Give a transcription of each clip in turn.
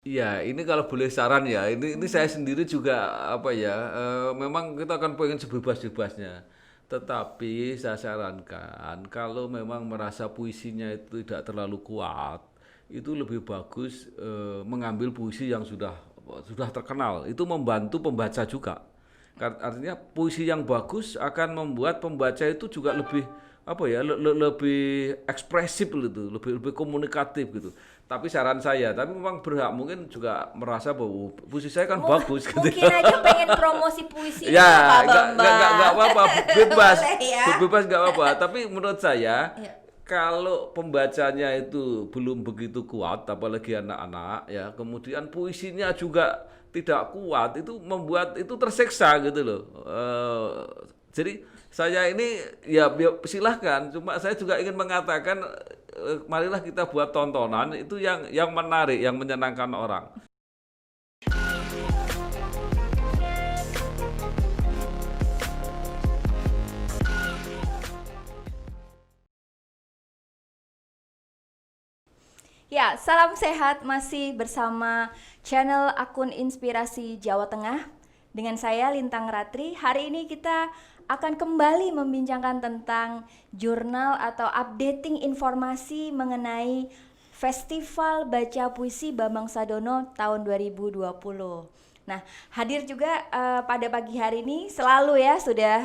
Iya, ini kalau boleh saran ya, ini saya sendiri juga apa ya, memang kita akan pengen sebebas-bebasnya. Tetapi saya sarankan kalau memang merasa puisinya itu tidak terlalu kuat, itu lebih bagus mengambil puisi yang sudah terkenal. Itu membantu pembaca juga. Artinya puisi yang bagus akan membuat pembaca itu juga lebih apa ya lebih ekspresif gitu, lebih lebih komunikatif gitu. Tapi saran saya, tapi memang berhak mungkin juga merasa bahwa puisi saya kan bagus gitu Mungkin ya. aja pengen promosi puisinya Pak Ya, nggak Bambang. apa-apa, bebas, Boleh ya? bebas nggak apa-apa. Tapi menurut saya, Ya. kalau pembacanya itu belum begitu kuat, apalagi anak-anak, ya, kemudian puisinya juga tidak kuat, itu membuat itu tersiksa gitu loh. Jadi saya ini ya silahkan, cuma saya juga ingin mengatakan, marilah kita buat tontonan itu yang menarik, yang menyenangkan orang. Ya, salam sehat masih bersama channel akun Inspirasi Jawa Tengah. Dengan saya Lintang Ratri. Hari ini kita akan kembali membincangkan tentang jurnal atau updating informasi mengenai Festival Baca Puisi Bambang Sadono tahun 2020. Nah, hadir juga pada pagi hari ini selalu ya sudah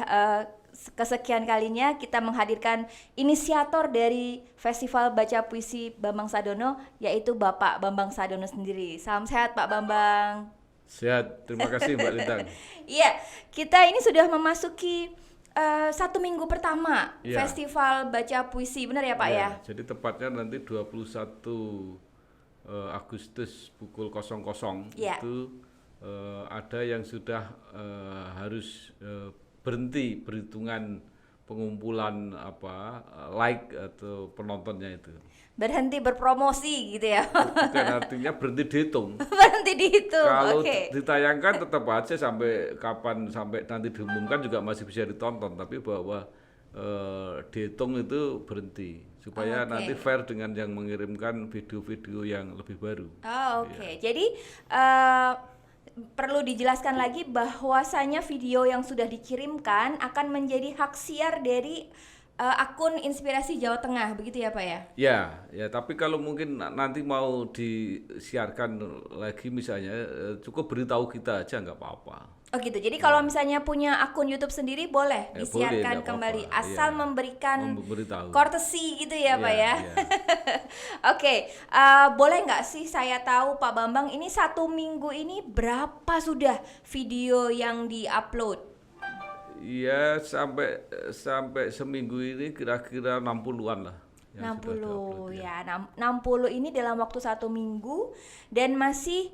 kesekian kalinya kita menghadirkan inisiator dari Festival Baca Puisi Bambang Sadono, yaitu Bapak Bambang Sadono sendiri. Salam sehat Pak Bambang. Sehat, terima kasih Mbak Lintang. Iya, kita ini sudah memasuki 1 minggu pertama Iya. Festival Baca Puisi, benar ya Pak ya? Ya, jadi tepatnya nanti 21 Agustus pukul 00 Iya. itu ada yang sudah harus berhenti perhitungan pengumpulan apa like atau penontonnya itu. Berhenti berpromosi gitu ya. Bukan artinya berhenti dihitung. Berhenti dihitung. Kalau Oke. ditayangkan tetap aja sampai kapan sampai nanti diumumkan juga masih bisa ditonton, tapi bahwa dihitung itu berhenti supaya nanti Oke. fair dengan yang mengirimkan video-video yang lebih baru. Oh, Iya. oke. Jadi eh, perlu dijelaskan lagi bahwasanya video yang sudah dikirimkan akan menjadi hak siar dari akun Inspirasi Jawa Tengah, begitu ya Pak ya? Ya, ya, tapi kalau mungkin nanti mau disiarkan lagi misalnya cukup beritahu kita aja nggak apa-apa. Oh gitu. Jadi kalau Ya, misalnya punya akun YouTube sendiri boleh boleh disiarkan nggak apa-apa. kembali Iya, asal memberikan memberitahu. courtesy gitu ya Pak Iya, ya. iya. Oke, boleh nggak sih saya tahu Pak Bambang ini 1 minggu ini berapa sudah video yang diupload? Iya, sampai sampai seminggu ini kira-kira 60-an lah yang sudah diupload 60 ya. ya, 60 ini dalam waktu 1 minggu dan masih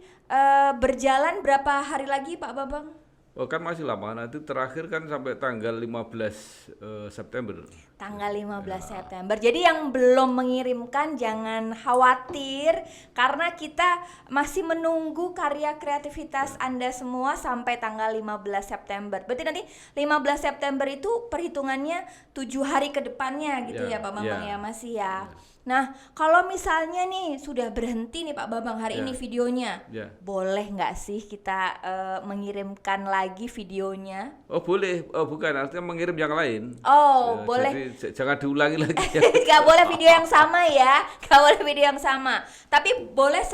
berjalan berapa hari lagi Pak Bambang? Oh kan masih lama, nanti terakhir kan sampai tanggal 15 September. Tanggal 15 Ya, September. Jadi yang belum mengirimkan jangan khawatir karena kita masih menunggu karya kreativitas Anda semua sampai tanggal 15 September. Berarti nanti 15 September itu perhitungannya 7 hari ke depannya gitu ya ya, Pak Bambang ya ya, masih ya. ya, Nah, kalau misalnya nih sudah berhenti nih Pak Bambang hari ini ya, videonya, ya. boleh nggak sih kita mengirimkan lagi videonya? Oh boleh, oh bukan, artinya mengirim yang lain. Oh, Jadi boleh. jangan diulangi lagi ya. Gak boleh video yang sama ya, gak boleh video yang sama. Tapi boleh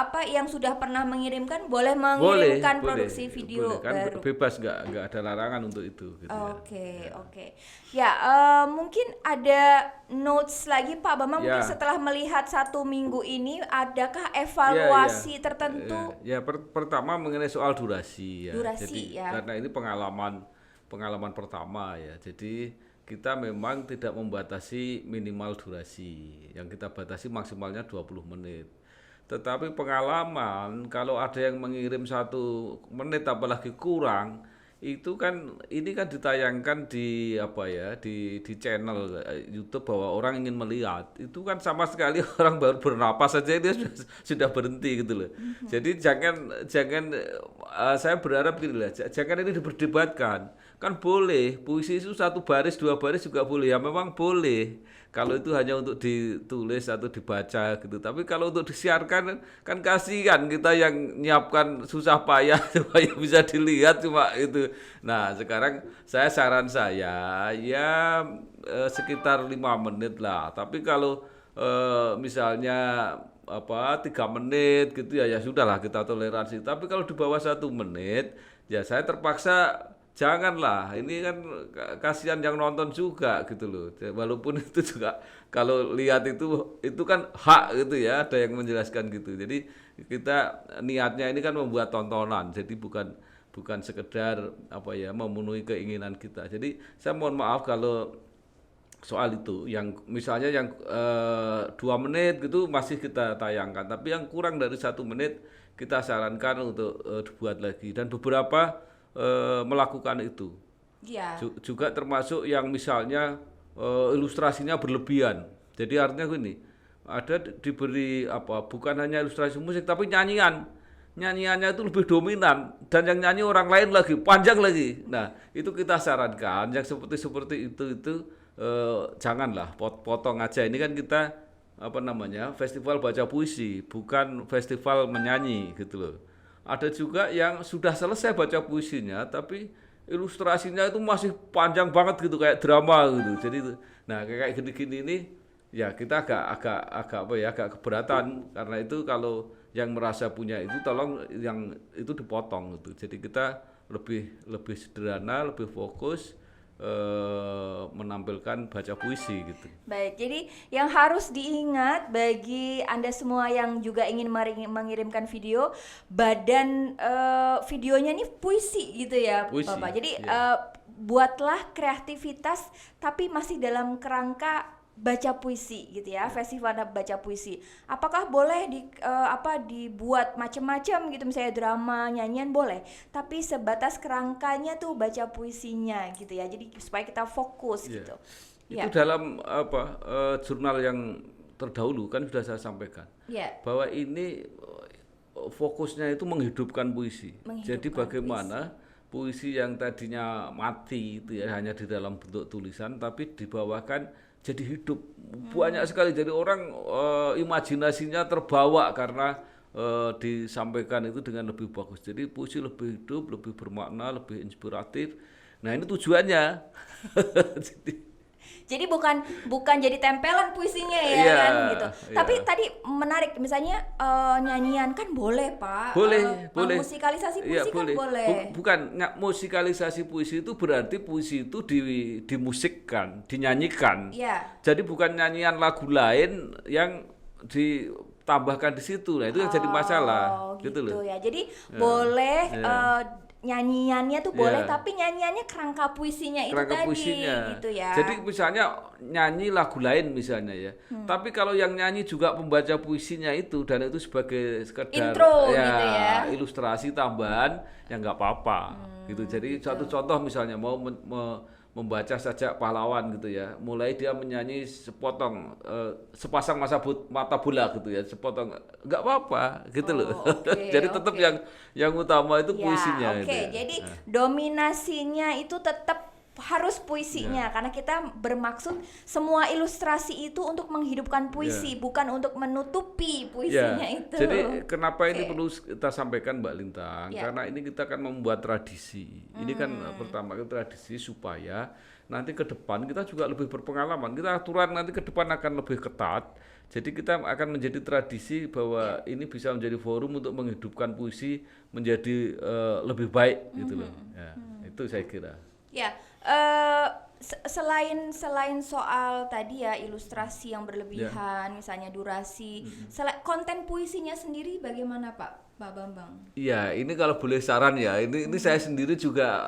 apa yang sudah pernah mengirimkan boleh Boleh, mengirimkan boleh, produksi boleh video kan baru. bebas, nggak ada larangan untuk itu gitu ya. Oke, Ya, oke. Ya, mungkin ada notes lagi Pak Bambang mungkin ya, setelah melihat 1 minggu ini adakah ya, ya. evaluasi tertentu Ya, pertama mengenai soal durasi ya. durasi Jadi ya? karena ini pengalaman pengalaman pertama ya. Jadi kita memang tidak membatasi minimal durasi. Yang kita batasi maksimalnya 20 menit. Tetapi pengalaman kalau ada yang mengirim 1 menit apalagi kurang itu kan ini kan ditayangkan di apa ya di channel YouTube bahwa orang ingin melihat itu kan sama sekali orang baru bernapas saja itu sudah berhenti gitu loh. Jadi jangan jangan saya berharap gini lah, jangan ini diperdebatkan. Kan boleh puisi itu 1 baris 2 baris juga boleh ya memang boleh Kalau itu hanya untuk ditulis atau dibaca gitu. Tapi kalau untuk disiarkan kan kasihan kita yang nyiapkan susah payah supaya bisa dilihat cuma itu. Nah, sekarang saran saya ya sekitar 5 menit lah. Tapi kalau misalnya 3 menit gitu ya sudahlah kita toleransi. Tapi kalau di bawah 1 menit ya saya terpaksa janganlah, ini kan kasihan yang nonton juga gitu loh. Walaupun itu juga kalau lihat itu kan hak gitu ya, ada yang menjelaskan gitu. Jadi kita niatnya ini kan membuat tontonan, jadi bukan sekedar memenuhi keinginan kita. Jadi saya mohon maaf kalau soal itu, yang misalnya yang 2 menit gitu masih kita tayangkan, tapi yang kurang dari 1 menit kita sarankan untuk dibuat lagi, dan beberapa melakukan itu. Iya. Juga termasuk yang misalnya ilustrasinya berlebihan. Jadi artinya gini, ada diberi bukan hanya ilustrasi musik tapi nyanyiannya itu lebih dominan, dan yang nyanyi orang lain lagi, panjang lagi. Nah, itu kita sarankan yang seperti itu janganlah, potong aja. Ini kan kita festival baca puisi, bukan festival menyanyi gitu loh. Ada juga yang sudah selesai baca puisinya tapi ilustrasinya itu masih panjang banget gitu, kayak drama gitu. Jadi nah kayak gini-gini ini ya kita agak keberatan, karena itu kalau yang merasa punya itu tolong yang itu dipotong gitu. Jadi kita lebih sederhana, lebih fokus menampilkan baca puisi gitu. Baik, jadi yang harus diingat bagi Anda semua yang juga ingin mengirimkan video, badan videonya ini puisi gitu ya, Puisi, Bapak. Jadi ya. buatlah kreativitas tapi masih dalam kerangka baca puisi gitu ya, festival baca puisi. Apakah boleh dibuat macam-macam gitu, misalnya drama, nyanyian boleh, tapi sebatas kerangkanya tuh baca puisinya gitu ya. Jadi supaya kita fokus gitu. Itu dalam jurnal yang terdahulu kan sudah saya sampaikan. Bahwa ini fokusnya itu menghidupkan puisi. Jadi bagaimana puisi yang tadinya mati itu ya hanya di dalam bentuk tulisan, tapi dibawakan jadi hidup. Banyak sekali, jadi orang imajinasinya terbawa karena disampaikan itu dengan lebih bagus. Jadi puisi lebih hidup, lebih bermakna, lebih inspiratif. Nah, ini tujuannya. Jadi bukan jadi tempelan puisinya ya kan gitu. Tapi tadi menarik, misalnya nyanyian kan boleh, Pak. Boleh. Musikalisasi puisi kan boleh. Bukan, musikalisasi puisi itu berarti puisi itu dimusikkan, dinyanyikan. Jadi bukan nyanyian lagu lain yang ditambahkan di situ. Nah, itu yang jadi masalah gitu loh. Ya. Jadi boleh nyanyiannya tuh boleh, tapi nyanyiannya kerangka puisinya itu puisinya. Gitu ya. Jadi misalnya nyanyi lagu lain misalnya ya, tapi kalau yang nyanyi juga pembaca puisinya itu, dan itu sebagai sekedar intro gitu ya, ilustrasi tambahan, ya nggak apa-apa gitu. Jadi suatu contoh misalnya mau membaca sajak pahlawan gitu ya, mulai dia menyanyi sepasang mata bola gitu ya, sepotong, nggak apa-apa gitu loh. Jadi tetap yang utama itu puisinya. Gitu ya. Jadi dominasinya itu tetap harus puisinya, karena kita bermaksud semua ilustrasi itu untuk menghidupkan puisi, bukan untuk menutupi puisinya itu. Jadi kenapa ini perlu kita sampaikan, Mbak Lintang? Karena ini kita akan membuat tradisi. Ini kan pertama tradisi supaya nanti ke depan kita juga lebih berpengalaman. Kita aturan nanti ke depan akan lebih ketat. Jadi kita akan menjadi tradisi bahwa ini bisa menjadi forum untuk menghidupkan puisi menjadi lebih baik gitu loh. Ya, itu saya kira. Selain soal tadi ya ilustrasi yang berlebihan, misalnya durasi, konten puisinya sendiri bagaimana Pak Bambang? Iya, ini kalau boleh saran ya, ini saya sendiri juga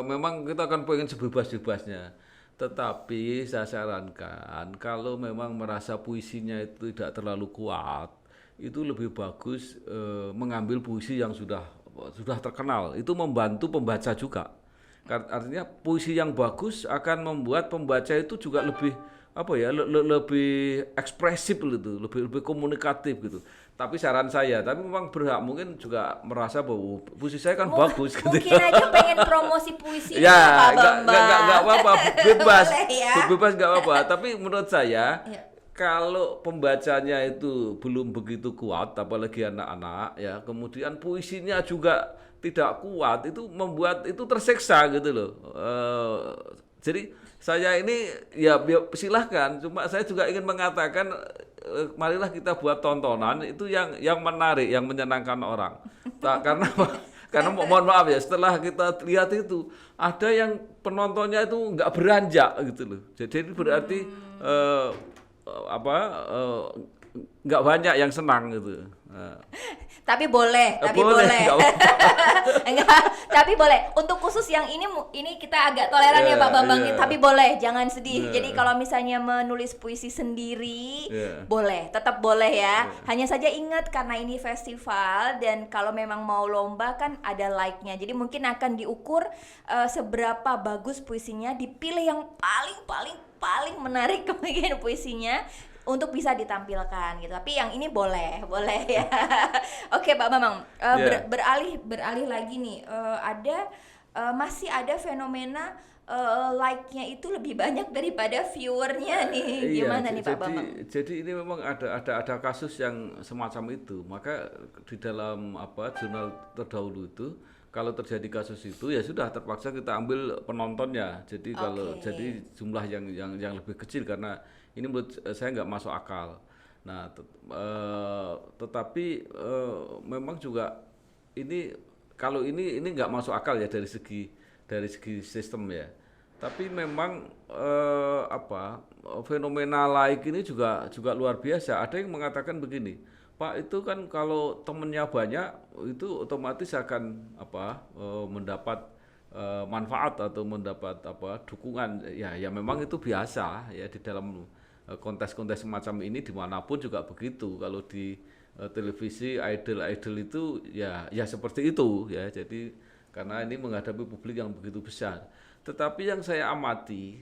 memang kita akan pengen sebebas-bebasnya. Tetapi saya sarankan kalau memang merasa puisinya itu tidak terlalu kuat, itu lebih bagus mengambil puisi yang sudah terkenal. Itu membantu pembaca juga. Artinya puisi yang bagus akan membuat pembaca itu juga lebih lebih ekspresif gitu, lebih komunikatif gitu. Tapi saran saya, tapi memang berhak mungkin juga merasa bahwa puisi saya kan Mu- bagus gitu. Mungkin aja pengen promosi puisi Ya, Pak nggak Bambang. apa-apa, bebas, Boleh ya. bebas nggak apa-apa. Tapi menurut saya, Ya. kalau pembacanya itu belum begitu kuat, apalagi anak-anak, ya, kemudian puisinya juga tidak kuat, itu membuat itu tersiksa gitu loh. Jadi saya ini ya silahkan, cuma saya juga ingin mengatakan, marilah kita buat tontonan itu yang menarik, yang menyenangkan orang. Karena karena mohon maaf ya, setelah kita lihat itu ada yang penontonnya itu nggak beranjak gitu loh. Jadi berarti eh, apa nggak banyak yang senang gitu. Tapi boleh, tapi Boleh, boleh. nggak apa-apa. Enggak, tapi boleh. Untuk khusus yang ini kita agak toleran ya Iya, Pak Bambang. iya. Tapi boleh, jangan sedih. Iya. Jadi kalau misalnya menulis puisi sendiri, Iya. boleh, tetap boleh ya. Hanya saja ingat karena ini festival dan kalau memang mau lomba kan ada like-nya. Jadi mungkin akan diukur seberapa bagus puisinya, dipilih yang paling menarik kemudian puisinya untuk bisa ditampilkan gitu. Tapi yang ini boleh ya. Oke Pak Bambang, Iya. beralih lagi nih. Masih ada fenomena like-nya itu lebih banyak daripada viewernya nih. Gimana nih Pak jadi, Bambang? jadi ini memang ada kasus yang semacam itu. Maka di dalam jurnal terdahulu itu, kalau terjadi kasus itu ya sudah terpaksa kita ambil penontonnya. Jadi kalau Oke. jadi jumlah yang lebih kecil karena ini menurut saya nggak masuk akal. Nah, tetapi memang juga ini kalau ini nggak masuk akal ya dari segi sistem ya. Tapi memang fenomena like ini juga luar biasa. Ada yang mengatakan begini, Pak, itu kan kalau temennya banyak itu otomatis akan mendapat manfaat atau mendapat dukungan. Ya memang itu biasa ya di dalam kontes-kontes semacam ini dimanapun juga begitu. Kalau di televisi idol itu ya seperti itu ya. Jadi karena ini menghadapi publik yang begitu besar. Tetapi yang saya amati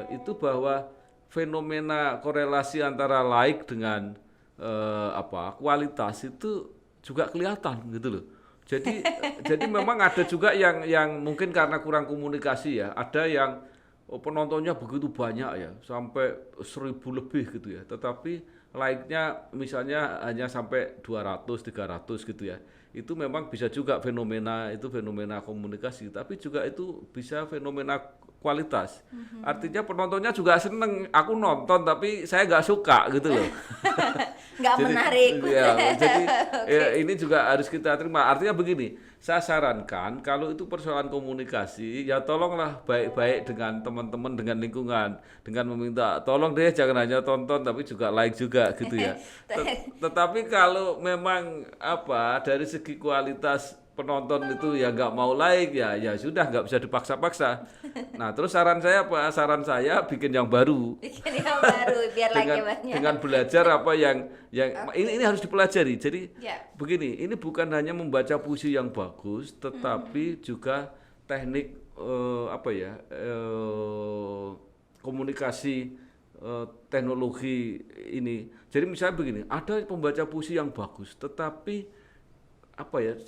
itu bahwa fenomena korelasi antara like dengan kualitas itu juga kelihatan gitu loh. Jadi memang ada juga yang mungkin karena kurang komunikasi ya, ada yang penontonnya begitu banyak ya, sampai 1.000 lebih gitu ya. Tetapi like-nya misalnya hanya sampai 200, 300 gitu ya. Itu memang bisa juga fenomena komunikasi, tapi juga itu bisa fenomena kualitas. Artinya penontonnya juga seneng, aku nonton tapi saya nggak suka gitu loh. Nggak menarik. Jadi ya, ini juga harus kita terima. Artinya begini, saya sarankan kalau itu persoalan komunikasi, ya tolonglah baik-baik dengan teman-teman, dengan lingkungan, dengan meminta tolong deh jangan hanya tonton tapi juga like juga gitu ya. Tetapi kalau memang dari segi kualitas penonton itu ya nggak mau like ya sudah nggak bisa dipaksa-paksa. Nah terus saran saya bikin yang baru. Bikin yang baru biar like-nya banyak. Dengan belajar apa yang ini harus dipelajari. Jadi Ya. begini, ini bukan hanya membaca puisi yang bagus, tetapi juga teknik komunikasi teknologi ini. Jadi misalnya begini, ada pembaca puisi yang bagus, tetapi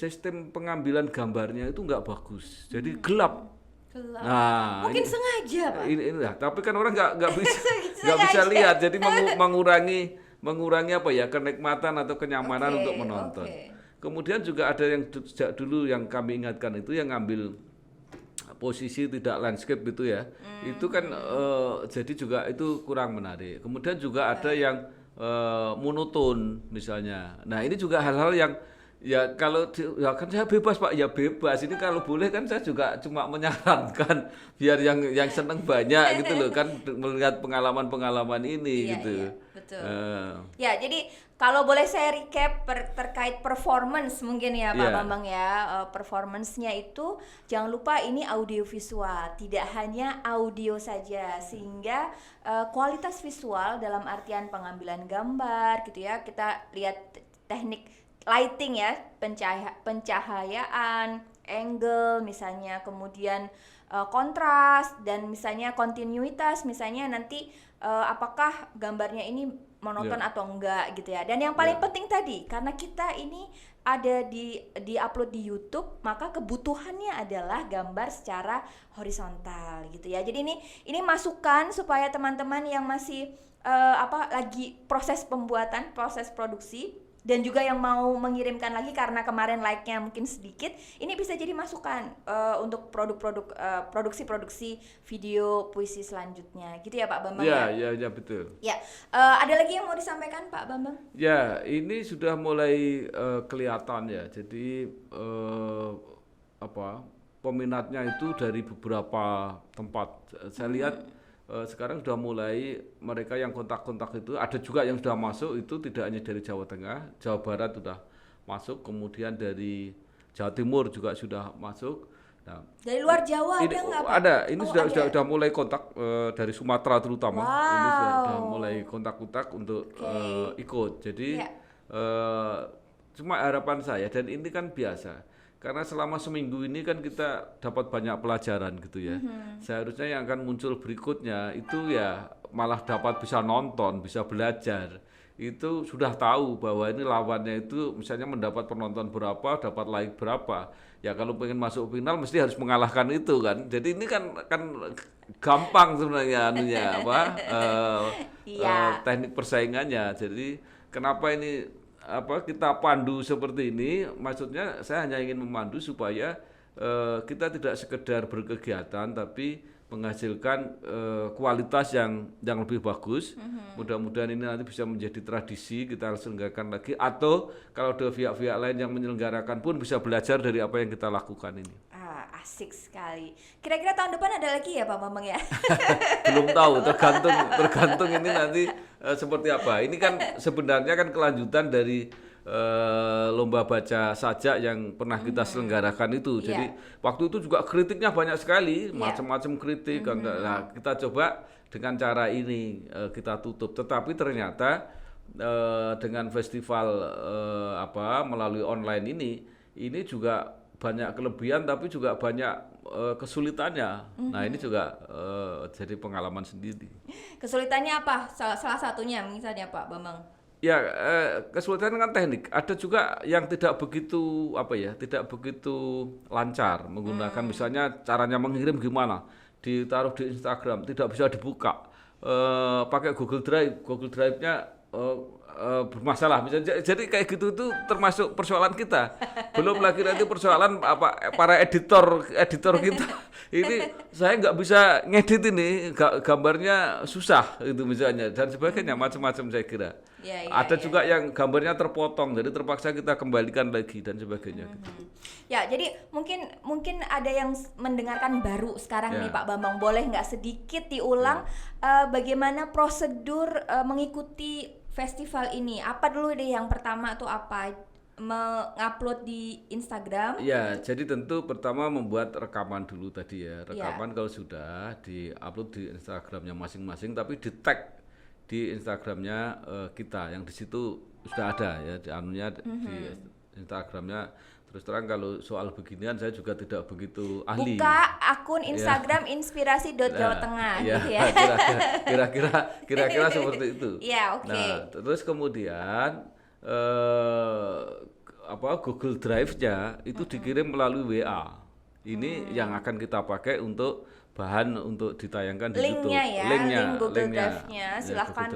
sistem pengambilan gambarnya itu nggak bagus, jadi gelap. Gelap. Nah, Mungkin sengaja Pak. ini tapi kan orang nggak bisa lihat, jadi mengurangi kenikmatan atau kenyamanan Oke, untuk menonton. oke. Kemudian juga ada yang sejak dulu yang kami ingatkan itu yang ngambil posisi tidak landscape gitu ya. Itu kan jadi juga itu kurang menarik. Kemudian juga ada yang monoton misalnya. Nah, ini juga hal-hal yang ya kalau ya kan saya bebas Pak, ya bebas. Ini kalau boleh kan saya juga cuma menyarankan biar yang seneng banyak gitu loh kan melihat pengalaman-pengalaman ini Iya, gitu. iya, betul. Ya, jadi kalau boleh saya recap terkait performance mungkin ya Pak Iya. Bambang ya. Performance-nya itu jangan lupa ini audio visual, tidak hanya audio saja sehingga kualitas visual dalam artian pengambilan gambar gitu ya. Kita lihat teknik lighting ya, pencahayaan, angle misalnya, kemudian kontras dan misalnya kontinuitas, misalnya nanti apakah gambarnya ini monoton Ya. atau enggak gitu ya. Dan yang paling penting tadi, karena kita ini ada di upload di YouTube, maka kebutuhannya adalah gambar secara horizontal gitu ya. Jadi ini masukan supaya teman-teman yang masih lagi proses pembuatan, proses produksi, dan juga yang mau mengirimkan lagi karena kemarin like-nya mungkin sedikit, ini bisa jadi masukan untuk produk-produk produksi-produksi video puisi selanjutnya gitu ya Pak Bambang ya. Ya betul. Ya, ada lagi yang mau disampaikan Pak Bambang? Ya, ini sudah mulai kelihatan ya. Jadi peminatnya itu dari beberapa tempat. Saya lihat sekarang sudah mulai mereka yang kontak-kontak itu ada juga yang sudah masuk, itu tidak hanya dari Jawa Tengah, Jawa Barat sudah masuk, kemudian dari Jawa Timur juga sudah masuk. Nah, Dari luar Jawa ini ada nggak Pak? ada, ini Oh, sudah mulai kontak dari Sumatera terutama. Ini sudah Wow. mulai kontak-kontak untuk Oke. ikut. Jadi Iya. cuma harapan saya, dan ini kan biasa. Karena selama seminggu ini kan kita dapat banyak pelajaran gitu ya. Seharusnya yang akan muncul berikutnya itu ya malah dapat bisa nonton, bisa belajar. Itu sudah tahu bahwa ini lawannya itu misalnya mendapat penonton berapa, dapat like berapa. Ya kalau pengen masuk final mesti harus mengalahkan itu kan. Jadi ini kan gampang sebenarnya Iya. teknik persaingannya. Jadi kenapa ini kita pandu seperti ini, maksudnya saya hanya ingin memandu supaya kita tidak sekedar berkegiatan tapi menghasilkan kualitas yang lebih bagus. Mudah-mudahan ini nanti bisa menjadi tradisi kita selenggarakan lagi, atau kalau ada pihak-pihak lain yang menyelenggarakan pun bisa belajar dari apa yang kita lakukan ini. Asik sekali. Kira-kira tahun depan ada lagi ya Pak Bambang ya? Belum tahu, tergantung ini nanti seperti apa. Ini kan sebenarnya kan kelanjutan dari lomba baca sajak yang pernah kita selenggarakan itu. Jadi waktu itu juga kritiknya banyak sekali, macam-macam kritik. Nah, kita coba dengan cara ini kita tutup. Tetapi ternyata dengan festival melalui online ini juga banyak kelebihan tapi juga banyak kesulitannya. Nah, ini juga jadi pengalaman sendiri. Kesulitannya apa? Salah satunya misalnya Pak Bambang. Ya, kesulitan kan teknik. Ada juga yang tidak begitu tidak begitu lancar menggunakan, misalnya caranya mengirim gimana, ditaruh di Instagram tidak bisa dibuka, pakai Google Drive-nya bermasalah misalnya. Jadi kayak gitu itu termasuk persoalan kita. Belum lagi nanti persoalan para editor kita. Ini saya nggak bisa ngedit ini, gambarnya susah itu misalnya, dan sebagainya, macam-macam saya kira. Ada juga yang gambarnya terpotong, jadi terpaksa kita kembalikan lagi dan sebagainya. Gitu. Ya, jadi mungkin ada yang mendengarkan baru sekarang nih Pak Bambang, boleh nggak sedikit diulang bagaimana prosedur mengikuti festival ini? Apa dulu deh yang pertama tuh apa? Mengupload di Instagram? Ya, jadi tentu pertama membuat rekaman dulu tadi ya. Rekaman kalau sudah di-upload di Instagramnya masing-masing, tapi di-tag di Instagramnya kita yang di situ sudah ada ya, di Instagramnya. Terus terang kalau soal beginian saya juga tidak begitu ahli. Buka akun Instagram inspirasi.jawatengah gitu ya. Kira-kira seperti itu. Iya, oke. Nah, terus kemudian Google Drive-nya itu dikirim melalui WA. Ini yang akan kita pakai untuk bahan untuk ditayangkan di YouTube. Link Google Drive-nya silahkan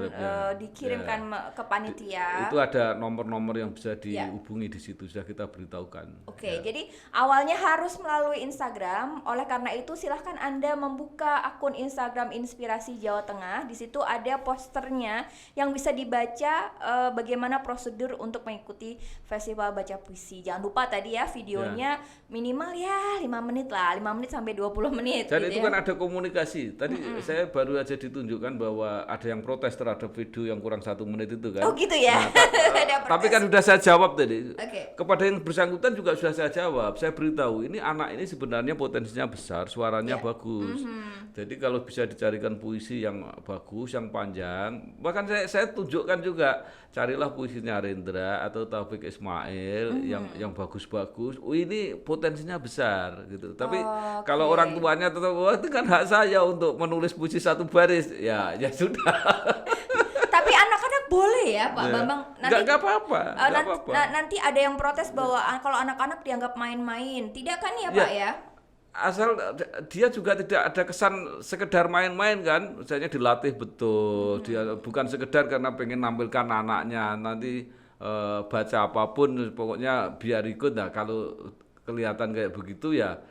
dikirimkan ke panitia. Itu ada nomor-nomor yang bisa dihubungi di situ, sudah kita beritahukan. Oke, jadi awalnya harus melalui Instagram. Oleh karena itu silahkan Anda membuka akun Instagram Inspirasi Jawa Tengah. Di situ ada posternya yang bisa dibaca bagaimana prosedur untuk mengikuti festival baca puisi. Jangan lupa tadi ya videonya minimal ya 5 menit lah, 5 menit sampai 20 menit. Dan gitu itu ya. kan ada komunikasi. Tadi saya baru aja ditunjukkan bahwa ada yang protes terhadap video yang kurang 1 menit itu kan. Oh gitu ya. Nah, tapi kan sudah saya jawab tadi. Oke. Kepada yang bersangkutan juga sudah saya jawab. Saya beritahu ini anak ini sebenarnya potensinya besar, suaranya bagus. Jadi kalau bisa dicarikan puisi yang bagus, yang panjang, bahkan saya tunjukkan juga, carilah puisinya Rendra atau Taufik Ismail yang bagus-bagus. Ini potensinya besar gitu. Tapi kalau orang tuanya tetap, itu kan hak saya untuk menulis puisi 1 baris. Ya sudah. Tapi anak-anak boleh ya Pak Ya. Bambang. Nanti Nggak apa-apa. Nggak apa-apa. nanti ada yang protes bahwa kalau anak-anak dianggap main-main. Tidak kan ya Pak ya? Asal dia juga tidak ada kesan sekedar main-main kan, misalnya dilatih betul, dia bukan sekedar karena pengen nampilkan anaknya nanti baca apapun pokoknya biar ikut. Nah kalau kelihatan kayak begitu ya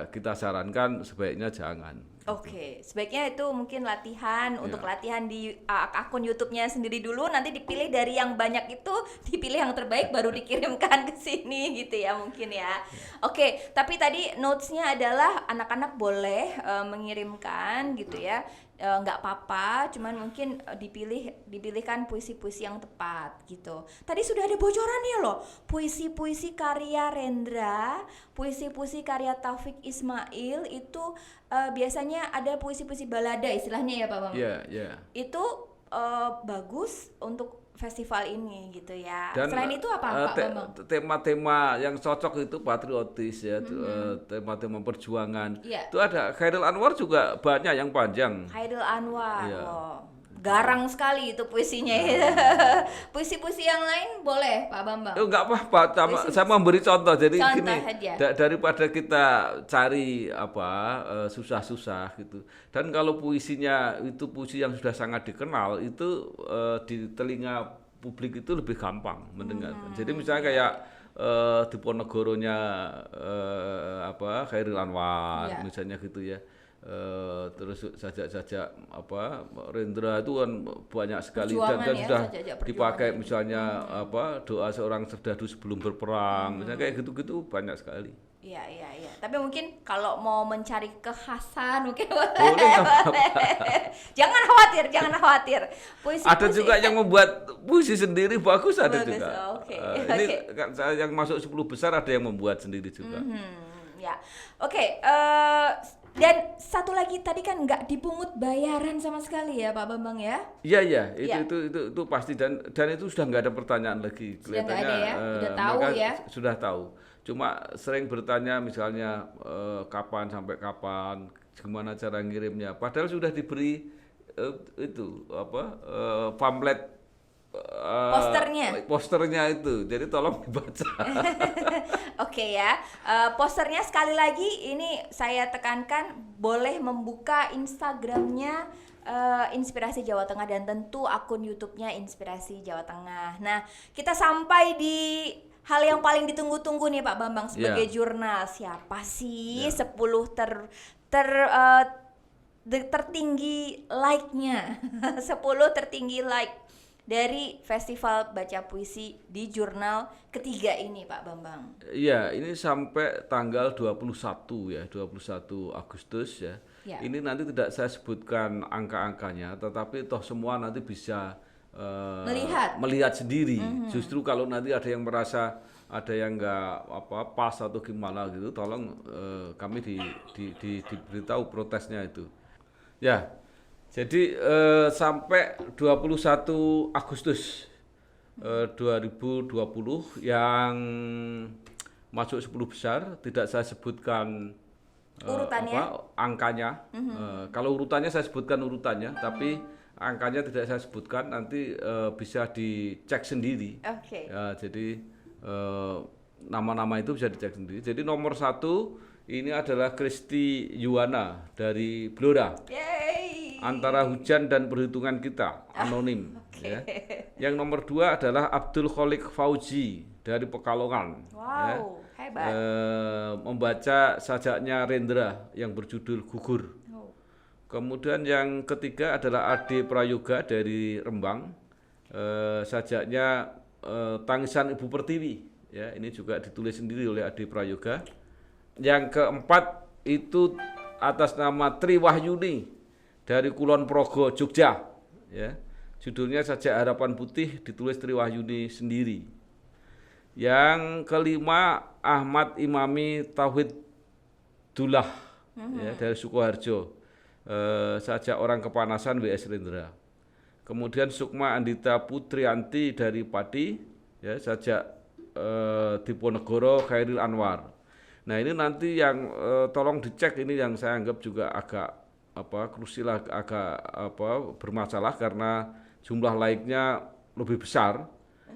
kita sarankan sebaiknya jangan. Oke, sebaiknya itu mungkin latihan untuk Ya. latihan di akun YouTube-nya sendiri dulu, nanti dipilih dari yang banyak itu, dipilih yang terbaik baru dikirimkan ke sini gitu ya mungkin ya. Oke, tapi tadi notes-nya adalah anak-anak boleh mengirimkan gitu ya. Nggak apa-apa, cuman mungkin dipilihkan puisi-puisi yang tepat gitu. Tadi sudah ada bocorannya loh, puisi-puisi karya Rendra, puisi-puisi karya Taufik Ismail itu biasanya ada puisi-puisi balada istilahnya ya Pak Bambang. Iya, iya. Itu bagus untuk festival ini gitu ya. Dan Selain itu apa Pak Bambang? tema-tema yang cocok itu patriotis ya, tema-tema perjuangan. Iya. Itu ada Khairil Anwar juga banyak yang panjang. Haidil Anwar, Iya. wow. Garang sekali itu puisinya. Puisi-puisi yang lain boleh Pak Bambang? Enggak apa-apa, saya memberi contoh. Jadi Contoh gini, aja. daripada kita cari susah-susah gitu. Dan kalau puisinya itu puisi yang sudah sangat dikenal, itu di telinga publik itu lebih gampang mendengarkan. Jadi misalnya kayak Diponegoronya Khairil Anwar, Iya. misalnya gitu ya. Terus sajak-sajak Rendra itu kan banyak sekali dan Perjuangan ya, sudah sajak-sajak perjuangan dipakai itu. misalnya doa seorang serdadu sebelum berperang, misalnya kayak gitu-gitu banyak sekali. Iya, iya, iya. Tapi mungkin kalau mau mencari kekhasan mungkin Boleh nggak apa-apa. jangan khawatir, jangan khawatir. Puisi Ada juga yang membuat puisi sendiri bagus, ada Bagus, juga. oke, Ini oke. kan saya yang masuk 10 besar ada yang membuat sendiri juga. ya. Oke, dan satu lagi tadi kan nggak dipungut bayaran sama sekali ya Pak Bambang ya? Iya iya, Iya. itu pasti dan itu sudah nggak ada pertanyaan lagi. Sudah nggak ada Kelihatannya ya? Udah tahu mereka ya? sudah tahu. Cuma sering bertanya misalnya kapan sampai kapan, gimana cara ngirimnya. Padahal sudah diberi pamflet posternya itu. Jadi tolong dibaca. Oke ya, posternya sekali lagi ini saya tekankan boleh membuka Instagramnya Inspirasi Jawa Tengah dan tentu akun YouTube-nya Inspirasi Jawa Tengah. Nah, kita sampai di hal yang paling ditunggu-tunggu nih Pak Bambang sebagai jurnal. Siapa sih 10 tertinggi like-nya? 10 tertinggi like dari Festival Baca Puisi di jurnal ketiga ini Pak Bambang. Iya, ini sampai tanggal 21 ya, 21 Agustus ya. Ya. Ini nanti tidak saya sebutkan angka-angkanya, tetapi toh semua nanti bisa melihat sendiri. Justru kalau nanti ada yang merasa ada yang nggak pas atau gimana gitu, tolong kami diberitahu protesnya itu. Ya. Jadi sampai 21 Agustus 2020 yang masuk 10 besar tidak saya sebutkan Urutannya? Angkanya. Kalau urutannya saya sebutkan urutannya, tapi angkanya tidak saya sebutkan, nanti bisa dicek sendiri. Oke. Ya, jadi nama-nama itu bisa dicek sendiri. Jadi nomor 1 ini adalah Kristi Yuwana dari Blora. Yeay. Antara Hujan dan Perhitungan Kita, anonim. Ya. Yang nomor 2 adalah Abdul Kholik Fauzi dari Pekalongan. Wow, hebat. Membaca sajaknya Rendra yang berjudul Gugur. Oh. Kemudian yang ketiga adalah Ade Prayoga dari Rembang. Sajaknya Tangisan Ibu Pertiwi. Ya, ini juga ditulis sendiri oleh Ade Prayoga. Yang keempat itu atas nama Tri Wahyuni dari Kulon Progo, Jogja. Ya, judulnya Sajak Harapan Putih, ditulis Tri Wahyuni sendiri. Yang kelima Ahmad Imami Tauhid Dullah ya, dari Sukoharjo. Sajak Orang Kepanasan WS Rendra. Kemudian Sukma Andita Putrianti dari Pati, ya, sajak Diponegoro Khairil Anwar. Nah ini nanti yang tolong dicek, ini yang saya anggap juga agak krusial, agak bermasalah karena jumlah like-nya lebih besar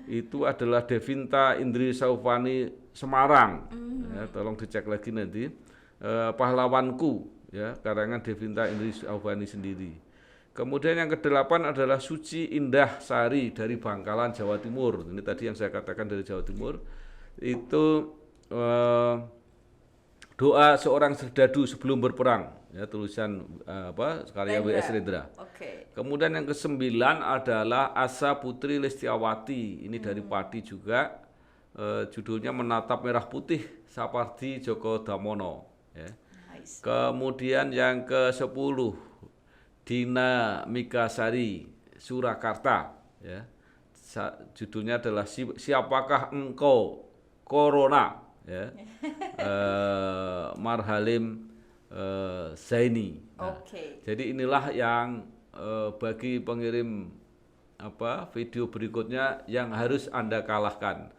itu adalah Devinta Indri Saufani Semarang. Ya, tolong dicek lagi nanti. Pahlawanku, ya, karangan Devinta Indri Saufani sendiri. Kemudian yang ke-8 adalah Suci Indah Sari dari Bangkalan, Jawa Timur. Ini tadi yang saya katakan dari Jawa Timur. Itu doa seorang serdadu sebelum berperang, ya, tulisan karya W.S. Rendra. Oke. Kemudian yang ke-9 adalah Asa Putri Listiawati. Ini dari Pati juga. Judulnya Menatap Merah Putih Sapardi Djoko Damono, ya. Nice. Kemudian yang ke-10 Dina Mikasari Surakarta, ya. Judulnya adalah Siapakah Engkau Corona, ya. Marhalim Zaini. Nah, jadi inilah yang bagi pengirim video berikutnya yang harus Anda kalahkan.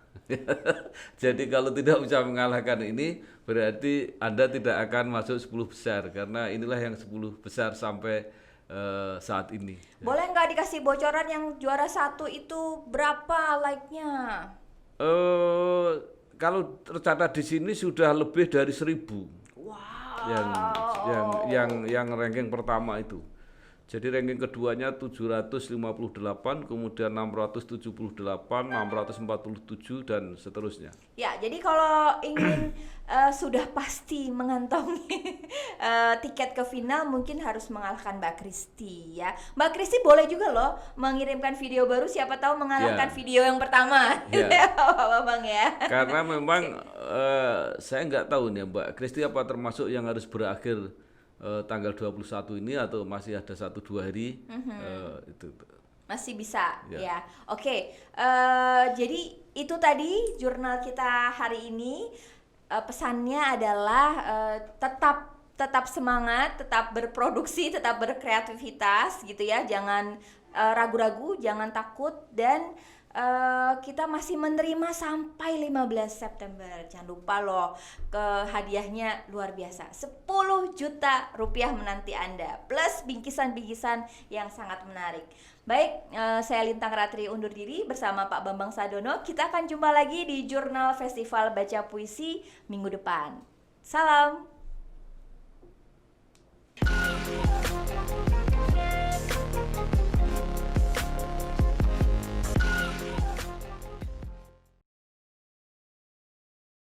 Jadi kalau tidak bisa mengalahkan ini, berarti Anda tidak akan masuk 10 besar, karena inilah yang 10 besar sampai saat ini. Boleh nggak dikasih bocoran yang juara 1 itu berapa like-nya? Kalau tercatat di sini sudah lebih dari 1000. Wow. Yang ranking pertama itu. Jadi ranking keduanya 758, kemudian 678, 647 dan seterusnya. Ya, jadi kalau ingin sudah pasti mengantongi tiket ke final, mungkin harus mengalahkan Mbak Kristi, ya. Mbak Kristi boleh juga loh mengirimkan video baru, siapa tahu mengalahkan video yang pertama. Ya. Bang, ya. Karena memang saya nggak tahu nih Mbak Kristi apa termasuk yang harus berakhir tanggal 21 ini atau masih ada 1-2 hari. Itu masih bisa, ya. Ya. Oke, jadi itu tadi jurnal kita hari ini. Pesannya adalah tetap semangat, tetap berproduksi, tetap berkreativitas gitu ya. Jangan ragu-ragu, jangan takut, dan kita masih menerima sampai 15 September. Jangan lupa loh, hadiahnya luar biasa. 10 juta rupiah menanti Anda, plus bingkisan-bingkisan yang sangat menarik. Baik, saya Lintang Ratri undur diri bersama Pak Bambang Sadono. Kita akan jumpa lagi di Jurnal Festival Baca Puisi minggu depan. Salam.